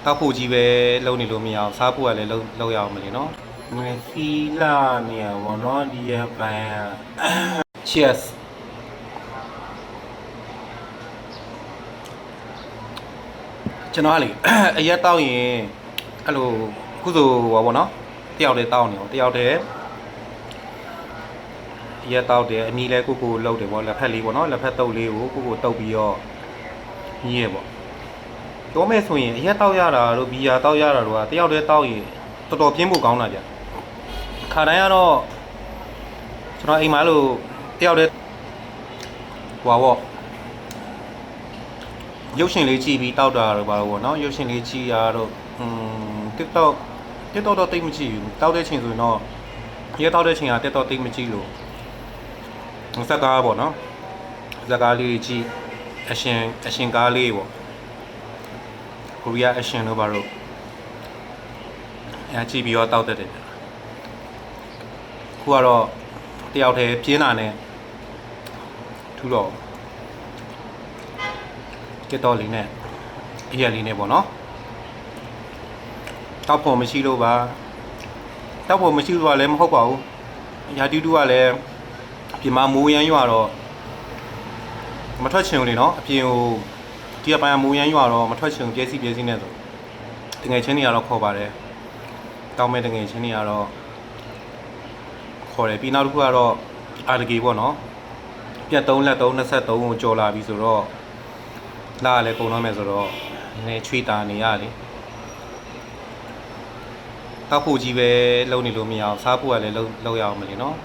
တောက်ဖို့ကြီးပဲလုံနေလို့မရအောင်စားဖို့ကလည်းလုံရအောင်မလို့နော်မစီလာနေရဘောနော်ဒီရပိုင် Cheers ကျွန်တော်ကလေအရက်တောက်ရင်အဲ့လိုခုဆိုဟောပေါ့နော်တယောက်တည်းတောက်နေပေါ့တယောက်တည်းရက်တောက်တယ်အမီလဲကိုလှုပ်တယ်ပေါ့လက်ဖက်လေးပေါ့နော်လက်ဖက်တုပ်လေးကိုတုပ်ပြီးတော့ညည်းရပေါ့ပြောမဲ့ဆိုရင်အရက်တောက်ရတာတို့ဘီယာတောက်ရတာတို့ကတယောက်တည်းတောက်ရင်တော်တော်ပြင်းဖို့ကောင်းတာဗျခါတိုင်းကတော့ကျွန်တော်အိမ်မှာလို့တယောက်တည်းဟွာပေါ့ရုပ်ရှင်လေးကြည့်ပြီးတောက်တာတို့ပါတော့ဗောနော်ရုပ်ရှင်လေးကြည့်ရတော့TikTok တော့တိတ်မကြည့်ဘူးတောက်တဲ့ချိန်ဆိုရင်တော့ရက်တောက်တဲ့ချိန်က TikTok တိတ်မကြည့်လို့ဇက်ကားပေါ့နော်ဇက်ကားလေးကြည့်အရှင်ကားလေးပေါ့ကိုရီးယားအရှင်တို့ဘာလို့ကြည့်ပြီးတော့တောက်တတ်တယ်ခုကတော့တယောက်တည်းပြင်းလာနဲ့ထူတော့TikTokလေးနဲ့အရက်လေးနဲ့ပေါ့နော်တောက်ဖို့မရှိလို့ပါတောက်ဖို့မရှိလို့လည်းမဟုတ်ပါဘူးရာတူတူကလည်းပြင်မှာမိုးရမ်းရွာတော့မထွက်ချင်ဘူးလေနော်အပြင်ကိုဒီအပိုင်းမိုးရမ်းရွာတော့မထွက်ချင်ဘူးပြည့်စည်နေဆိုတငယ်ချင်းတွေကတော့ခေါ်ပါတယ်တောင်းမဲ့တငယ်ချင်းတွေကတော့ခေါ်တယ်ပြီးနောက်တစ်ခုကတော့အာတကေပေါ့နော်ပြတ်3လက်3 23ကိုကြော်လာပြီဆိုတော့လာလည်းကုန်တော့မယ်ဆိုတော့နည်းချွေတာနေရလေတောက်ဖို့ကြီးပဲလုံနေလို့မရအောင်စားဖို့ကလည်းလုံရအောင်မလို့နော်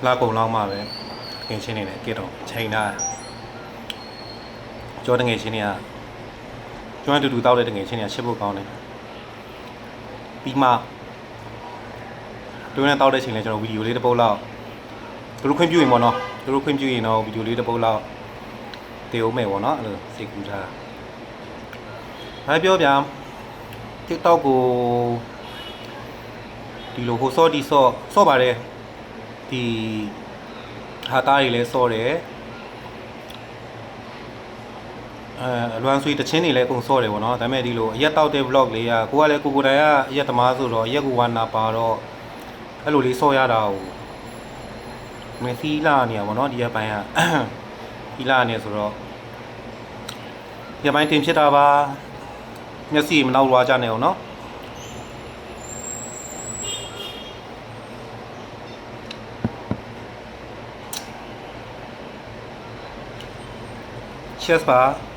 လာကုန်လောက်မှပဲငယ်ချင်းနေတယ်ကြည့်တော့ချိန်တာကြောတငယ်ချင်းတွေကကျွမ်းတူတောက်တဲ့တငယ်ချင်းတွေကချစ်ဖို့ကောင်းတယ်ပြီးမှတို့နဲ့တောက်တဲ့ချိန်လဲကျွန်တော်ဗီဒီယိုလေးတစ်ပုတ်လောက်တို့ခွင့်ပြုရင်ပေါ့နော်တို့ခွင့်ပြုရင်တော့ဗီဒီယိုလေးတစ်ပုတ်လောက်တည်အောင်မယ်ပေါ့နော်အဲ့လိုစိတ်ကူးထားတာပြောပြ TikTok ကိုဒီလိုဟိုစောဒီစောပါတယ်ဒီဟာသားတွေလည်းစောတယ်အလွမ်းဆွေးတချင်းတွေလည်းအကုန်စောတယ်ပေါ့နော်ဒါပေမဲ့ဒီလိုအရက်တောက်တဲ့ vlog လေးကကိုကလည်းကိုတိုင်ကအရက်သမားဆိုတော့အရက်ကိုဝါနာပါတော့အဲ့လိုလေးစောရတာကိုမစီလာနေရပေါ့နော်ဒီရက်ပိုင်းကဒီလာနေဆိုတော့ရက်ပိုင်းတင်ဖြစ်တာပါမျက်စိမနောက်လွားကြနေအောင်နော်Cheers ပါ